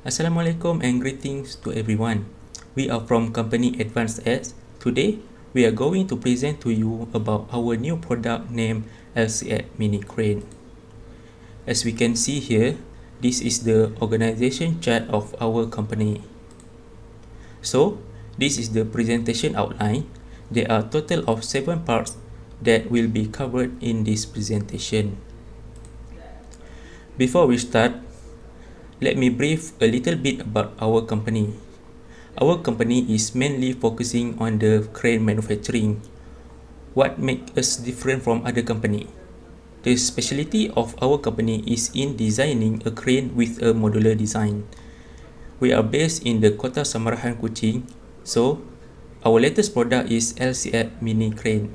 Assalamualaikum and greetings to everyone. We are from company Advanced X. Today, we are going to present to you about our new product named LCX Mini Crane. As we can see here, this is the organization chart of our company. So, this is the presentation outline. There are a total of 7 parts that will be covered in this presentation. Before we start, let me brief a little bit about our company. Our company is mainly focusing on the crane manufacturing. What makes us different from other company? The specialty of our company is in designing a crane with a modular design. We are based in the Kota Samarahan, Kuching, so our latest product is LCX Mini Crane.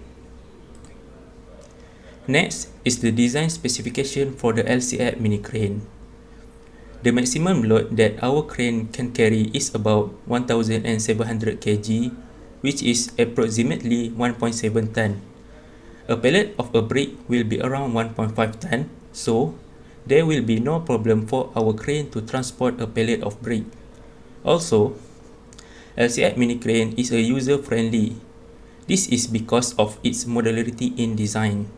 Next is the design specification for the LCX Mini Crane. The maximum load that our crane can carry is about 1,700 kg, which is approximately 1.7 ton. A pallet of a brick will be around 1.5 ton, so there will be no problem for our crane to transport a pallet of brick. Also, LCX Mini Crane is a user-friendly. This is because of its modularity in design.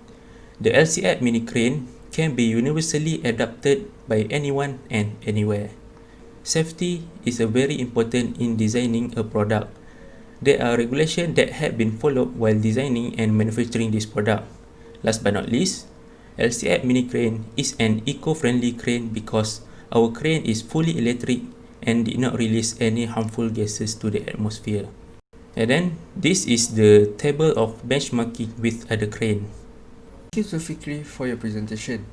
The LCX Mini Crane can be universally adapted by anyone and anywhere. Safety is very important in designing a product. There are regulations that have been followed while designing and manufacturing this product. Last but not least, LCX Mini Crane is an eco-friendly crane because our crane is fully electric and did not release any harmful gases to the atmosphere. And then, this is the table of benchmarking with other crane. Thank you Zulfikri for your presentation.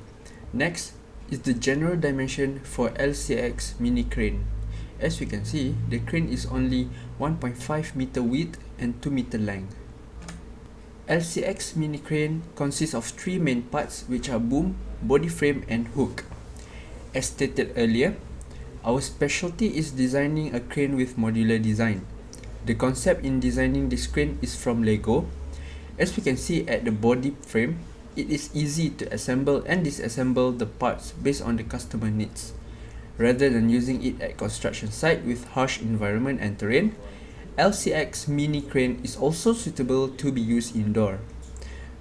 Next is the general dimension for LCX Mini Crane. As we can see, the crane is only 1.5 meter width and 2 meter length. LCX Mini Crane consists of 3 main parts, which are boom, body frame and hook. As stated earlier, our specialty is designing a crane with modular design. The concept in designing this crane is from Lego. As we can see at the body frame, it is easy to assemble and disassemble the parts based on the customer needs. Rather than using it at construction site with harsh environment and terrain, LCX Mini Crane is also suitable to be used indoor.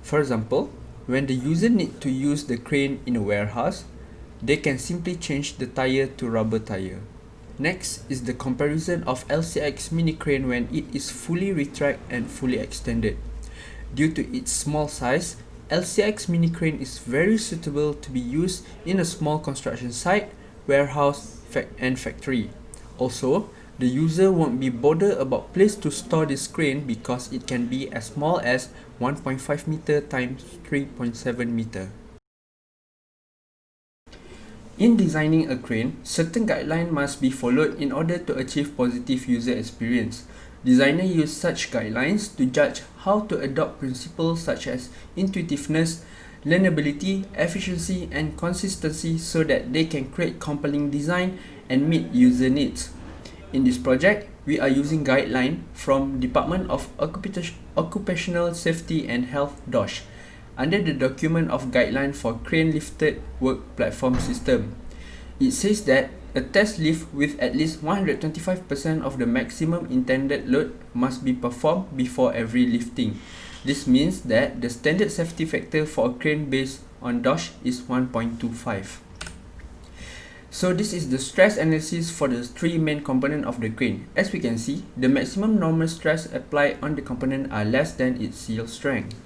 For example, when the user needs to use the crane in a warehouse, they can simply change the tire to rubber tire. Next is the comparison of LCX Mini Crane when it is fully retract and fully extended. Due to its small size, LCX Mini Crane is very suitable to be used in a small construction site, warehouse, and factory. Also, the user won't be bothered about place to store this crane because it can be as small as 1.5 meter times 3.7 meter. In designing a crane, certain guidelines must be followed in order to achieve positive user experience. Designers use such guidelines to judge how to adopt principles such as intuitiveness, learnability, efficiency, and consistency so that they can create compelling design and meet user needs. In this project, we are using guidelines from Department of Occupational Safety and Health (DOSH) under the document of guideline for crane lifted work platform system. It says that a test lift with at least 125% of the maximum intended load must be performed before every lifting. This means that the standard safety factor for a crane based on DOSH is 1.25. So this is the stress analysis for the 3 main components of the crane. As we can see, the maximum normal stress applied on the component are less than its yield strength.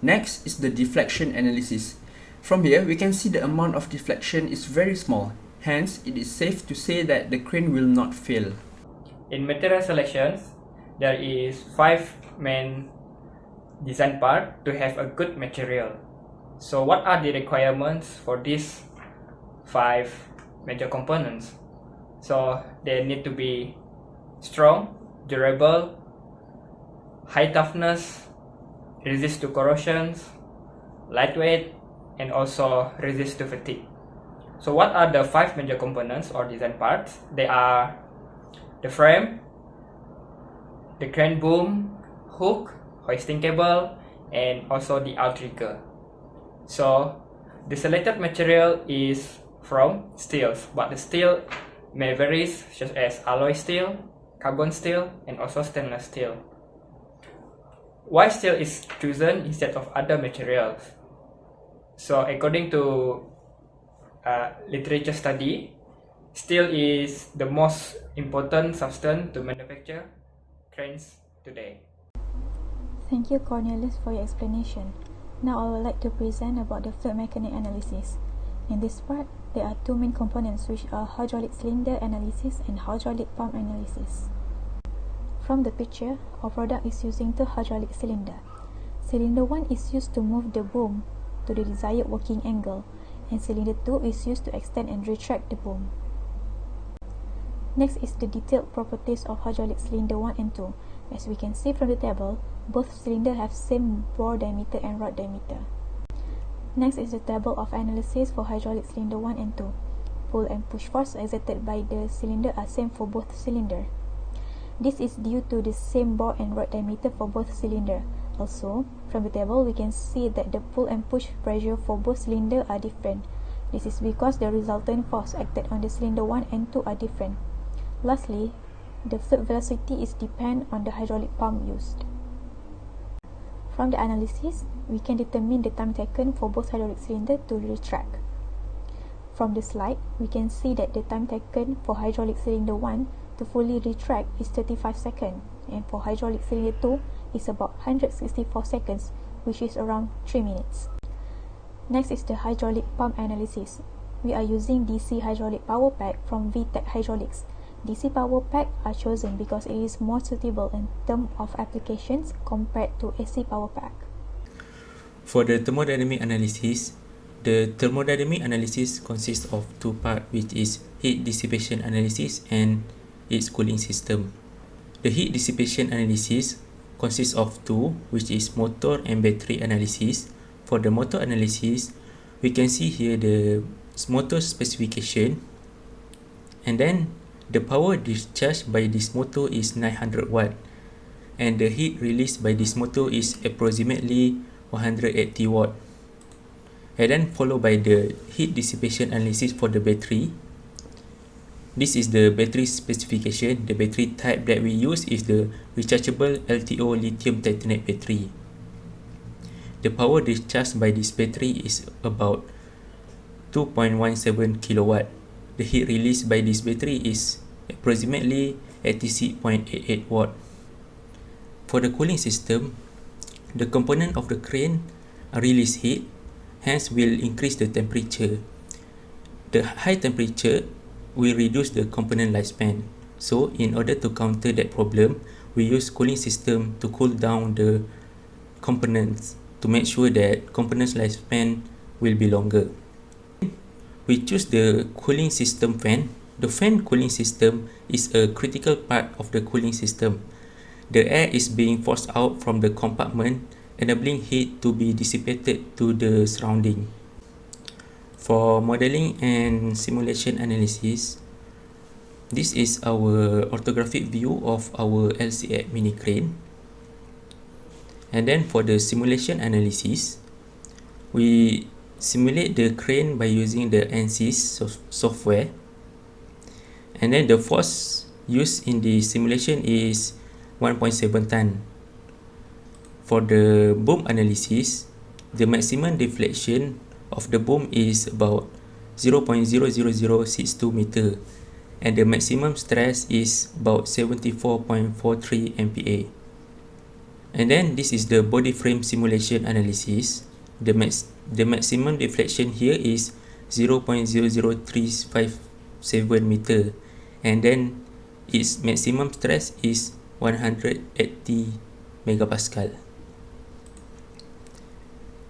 Next is the deflection analysis. From here, we can see the amount of deflection is very small. Hence, it is safe to say that the crane will not fail. In material selections, there is 5 main design parts to have a good material. So what are the requirements for these 5 major components? So they need to be strong, durable, high toughness, resist to corrosions, lightweight, and also resist to fatigue. So what are the 5 major components or design parts? They are the frame, the crane boom, hook, hoisting cable, and also the outrigger. So the selected material is from steels, but the steel may vary, such as alloy steel, carbon steel, and also stainless steel. Why steel is chosen instead of other materials? So according to literature study, steel is the most important substance to manufacture cranes today. Thank you, Cornelius, for your explanation. Now I would like to present about the fluid mechanics analysis. In this part, there are two main components, which are hydraulic cylinder analysis and hydraulic pump analysis. From the picture, our product is using two hydraulic cylinder. Cylinder 1 is used to move the boom to the desired working angle, and cylinder 2 is used to extend and retract the boom. Next is the detailed properties of hydraulic cylinder 1 and 2. As we can see from the table, both cylinders have same bore diameter and rod diameter. Next is the table of analysis for hydraulic cylinder 1 and 2. Pull and push force exerted by the cylinder are same for both cylinders. This is due to the same bore and rod diameter for both cylinders. Also, from the table we can see that the pull and push pressure for both cylinders are different. This is because the resultant force acted on the cylinder 1 and 2 are different. Lastly, the fluid velocity is depend on the hydraulic pump used. From the analysis, we can determine the time taken for both hydraulic cylinders to retract. From the slide, we can see that the time taken for hydraulic cylinder 1 to fully retract is 35 seconds, and for hydraulic cylinder 2 is about 164 seconds, which is around 3 minutes. Next is the hydraulic pump analysis. We are using DC hydraulic power pack from VTech Hydraulics. DC power pack are chosen because it is more suitable in terms of applications compared to AC power pack. For the thermodynamic analysis, the thermodynamic analysis consists of two parts, which is heat dissipation analysis and its cooling system. The heat dissipation analysis consists of two, which is motor and battery analysis. For the motor analysis, we can see here the motor specification, and then the power discharged by this motor is 900 watt, and the heat released by this motor is approximately 180 watt. And then followed by the heat dissipation analysis for the battery. This is the battery specification. The battery type that we use is the rechargeable LTO lithium titanate battery. The power discharged by this battery is about 2.17 kilowatt. The heat released by this battery is approximately 86.88 watt. For the cooling system, the component of the crane release heat, hence will increase the temperature. The high temperature will reduce the component lifespan. So in order to counter that problem, we use cooling system to cool down the components to make sure that components lifespan will be longer. We choose the cooling system fan. The fan cooling system is a critical part of the cooling system. The air is being forced out from the compartment, enabling heat to be dissipated to the surrounding. For modeling and simulation analysis, this is our orthographic view of our LCX mini crane. And then for the simulation analysis, we simulate the crane by using the ANSYS software. And then the force used in the simulation is 1.7 ton. For the boom analysis, the maximum deflection of the boom is about 0.00062 meter, and the maximum stress is about 74.43 MPa. And then this is the body frame simulation analysis. The maximum deflection here is 0.00357 meter, and then its maximum stress is 180 megapascal.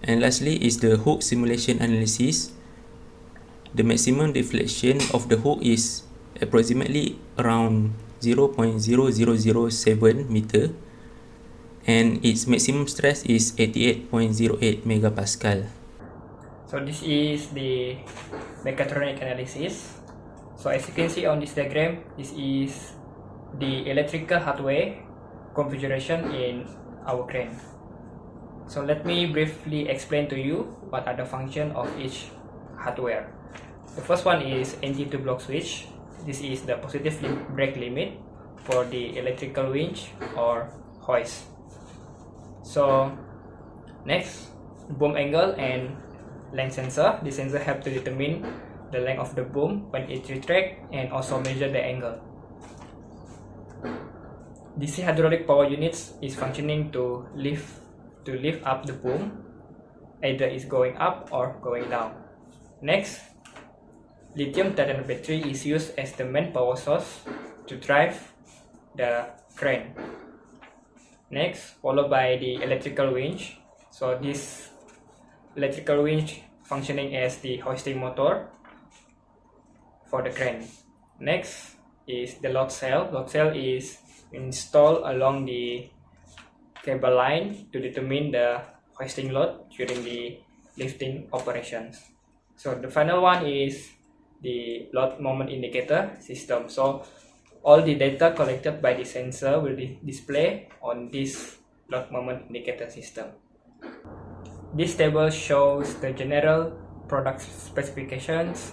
And lastly is the hook simulation analysis. The maximum deflection of the hook is approximately around 0.0007 meter, and its maximum stress is 88.08 megapascal. So this is the mechatronic analysis. So as you can see on this diagram, this is the electrical hardware configuration in our crane. So let me briefly explain to you what are the functions of each hardware. The first one is NT2 block switch. This is the positive brake limit for the electrical winch or hoist. So next, boom angle and length sensor. The sensor help to determine the length of the boom when it retracts and also measure the angle. DC hydraulic power units is functioning to lift up the boom, either is going up or going down. Next, lithium titanium battery is used as the main power source to drive the crane. Next, followed by the electrical winch. So this electrical winch functioning as the hoisting motor for the crane. Next is the load cell. Load cell is installed along the cable line to determine the hoisting load during the lifting operations. So the final one is the load moment indicator system. So all the data collected by the sensor will be displayed on this load moment indicator system. This table shows the general product specifications,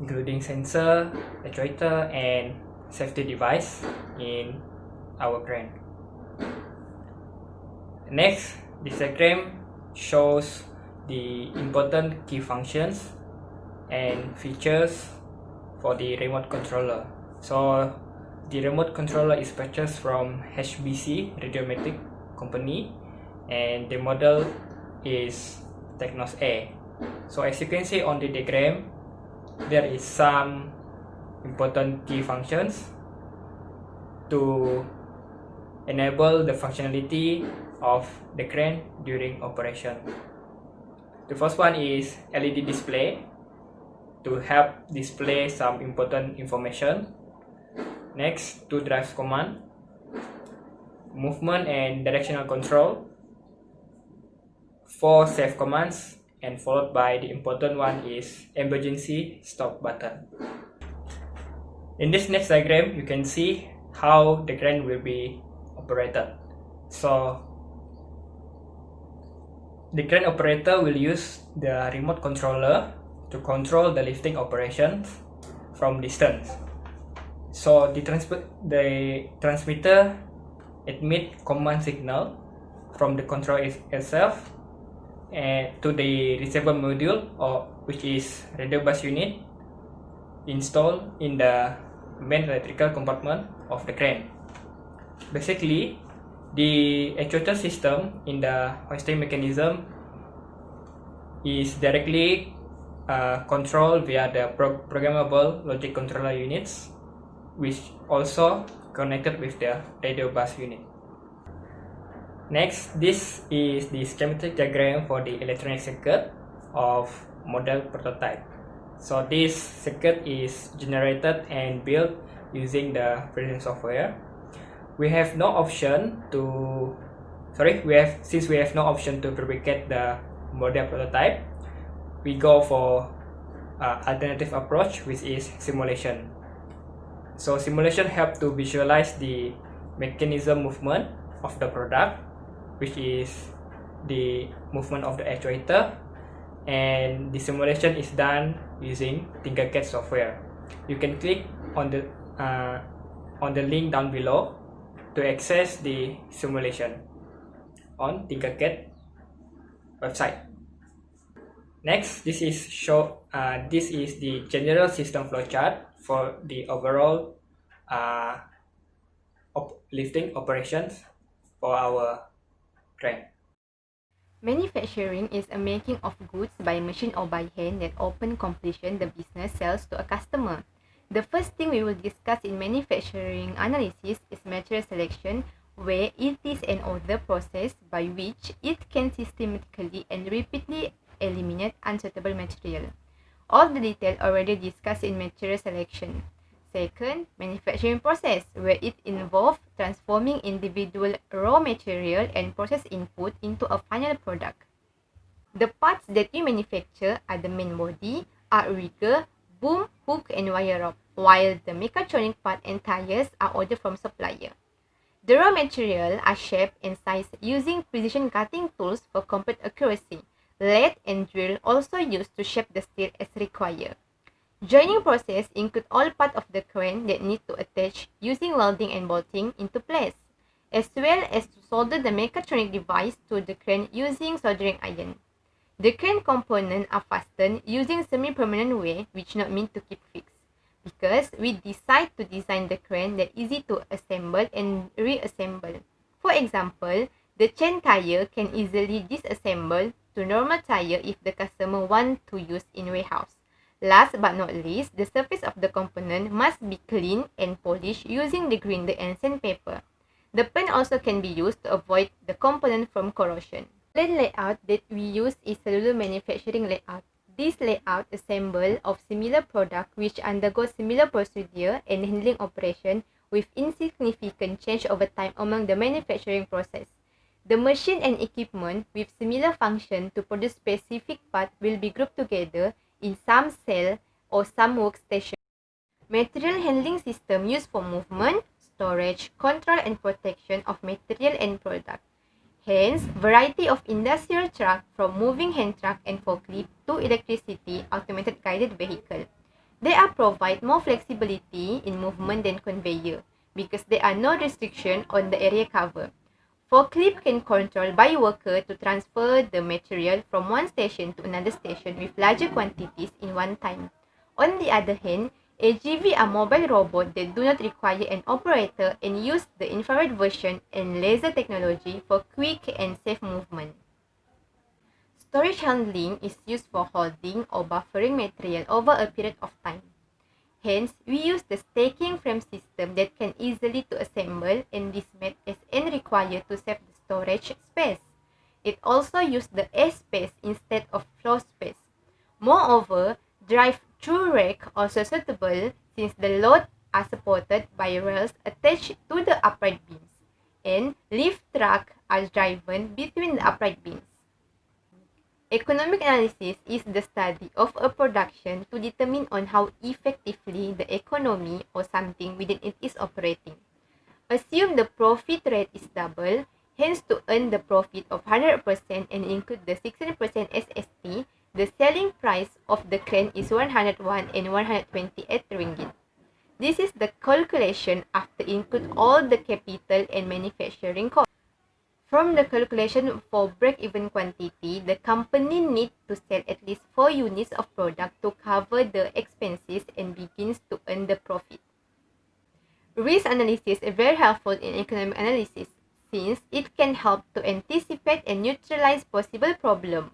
including sensor, actuator, and safety device in our crane. Next, this diagram shows the important key functions and features for the remote controller. So the remote controller is purchased from HBC Radiomatic company, and the model is Technos A. So as you can see on the diagram, there is some important key functions to enable the functionality of the crane during operation. The first one is LED display to help display some important information. Next, 2 drive command, movement and directional control, 4 save commands, and followed by the important one is emergency stop button. In this next diagram, you can see how the crane will be operated. So the crane operator will use the remote controller to control the lifting operations from distance. So the transmitter emit command signal from the controller itself and to the receiver module, or which is radio bus unit installed in the main electrical compartment of the crane. Basically, the actuator system in the hoisting mechanism is directly controlled via the programmable logic controller units, which also connected with the radio bus unit. Next, this is the schematic diagram for the electronic circuit of model prototype. So this circuit is generated and built using the Precision software. We have no option to since we have no option to fabricate the model prototype, we go for alternative approach, which is simulation. So simulation helps to visualize the mechanism movement of the product, which is the movement of the actuator, and the simulation is done using Tinkercad software. You can click on the link down below to access the simulation on Tinkercad website. Next, this is the general system flowchart for the overall lifting operations for our crane. Manufacturing is a making of goods by machine or by hand that upon completion the business sells to a customer. The first thing we will discuss in manufacturing analysis is material selection, where it is an order process by which it can systematically and repeatedly eliminate unsuitable material. All the detail already discussed in material selection. Second, manufacturing process, where it involves transforming individual raw material and process input into a final product. The parts that we manufacture are the main body, outrigger, boom, hook, and wire rope, while the mechatronic part and tires are ordered from supplier. The raw material are shaped and sized using precision cutting tools for complete accuracy. lathe and drill also used to shape the steel as required. Joining process include all parts of the crane that need to attach using welding and bolting into place, as well as to solder the mechatronic device to the crane using soldering iron. The crane components are fastened using semi-permanent way, which not meant to keep fixed, because we decide to design the crane that easy to assemble and reassemble. For example, the chain tire can easily disassemble to normal tire if the customer want to use in warehouse. Last but not least, the surface of the component must be cleaned and polished using the grinder and sandpaper. The paint also can be used to avoid the component from corrosion. The layout that we use is cellular manufacturing layout. This layout assemble of similar product which undergo similar procedure and handling operation with insignificant change over time among the manufacturing process. The machine and equipment with similar function to produce specific part will be grouped together in some cell or some workstation. Material handling system used for movement, storage, control and protection of material and product. Hence, variety of industrial truck from moving hand truck and forklift to electricity automated guided vehicle. They are provide more flexibility in movement than conveyor because there are no restriction on the area cover. Forklift can control by worker to transfer the material from one station to another station with larger quantities in one time. On the other hand, AGV are mobile robots that do not require an operator and use the infrared version and laser technology for quick and safe movement. Storage handling is used for holding or buffering material over a period of time. Hence, we use the stacking frame system that can easily to assemble and dismantle as and required to save the storage space. It also uses the air space instead of floor space. Moreover, drive-through rack also suitable since the load are supported by rails attached to the upright beams, and lift truck are driven between the upright beams. Economic analysis is the study of a production to determine on how effectively the economy or something within it is operating. Assume the profit rate is double, hence to earn the profit of 100% and include the 16% SST, the selling price of the crane is 101 and 128 ringgit. This is the calculation after include all the capital and manufacturing costs. From the calculation for break-even quantity, the company needs to sell at least 4 units of product to cover the expenses and begins to earn the profit. Risk analysis is very helpful in economic analysis since it can help to anticipate and neutralize possible problems.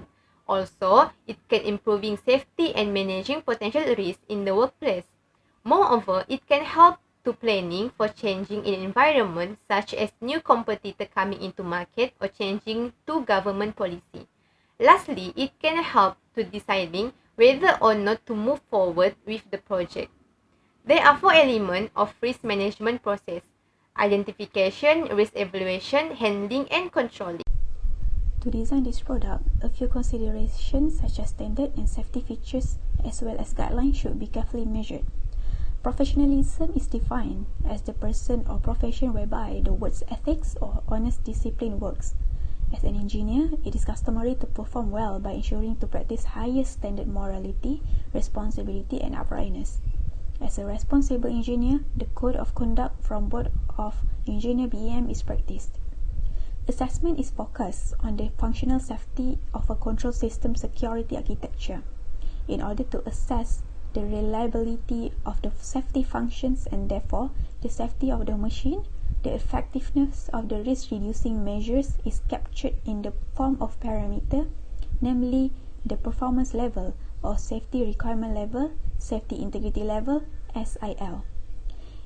Also, it can improving safety and managing potential risks in the workplace. Moreover, it can help to planning for changing in environment such as new competitor coming into market or changing to government policy. Lastly, it can help to deciding whether or not to move forward with the project. There are 4 elements of risk management process: identification, risk evaluation, handling, and controlling. To design this product, a few considerations such as standard and safety features as well as guidelines should be carefully measured. Professionalism is defined as the person or profession whereby the words ethics or honest discipline works. As an engineer, it is customary to perform well by ensuring to practice highest standard morality, responsibility, and uprightness. As a responsible engineer, the code of conduct from Board of Engineer BEM is practiced. Assessment is focused on the functional safety of a control system security architecture in order to assess the reliability of the safety functions and therefore the safety of the machine. The effectiveness of the risk-reducing measures is captured in the form of parameter, namely the performance level or safety requirement level, safety integrity level, SIL.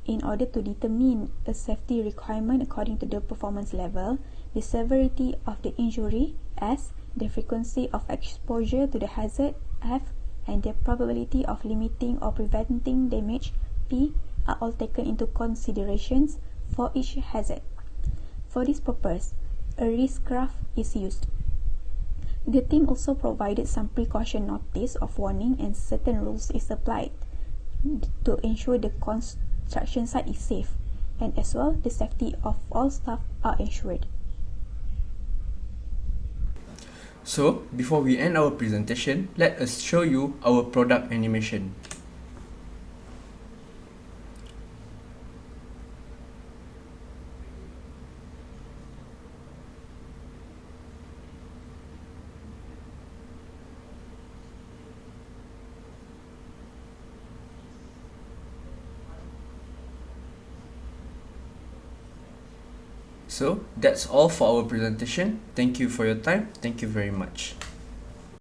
In order to determine a safety requirement according to the performance level, the severity of the injury, S, the frequency of exposure to the hazard, F, and the probability of limiting or preventing damage, P, are all taken into considerations for each hazard. For this purpose, a risk graph is used. The team also provided some precaution notice of warning and certain rules is applied to ensure the construction site is safe, and as well the safety of all staff are ensured. So, before we end our presentation, let us show you our product animation. So that's all for our presentation. Thank you for your time. Thank you very much.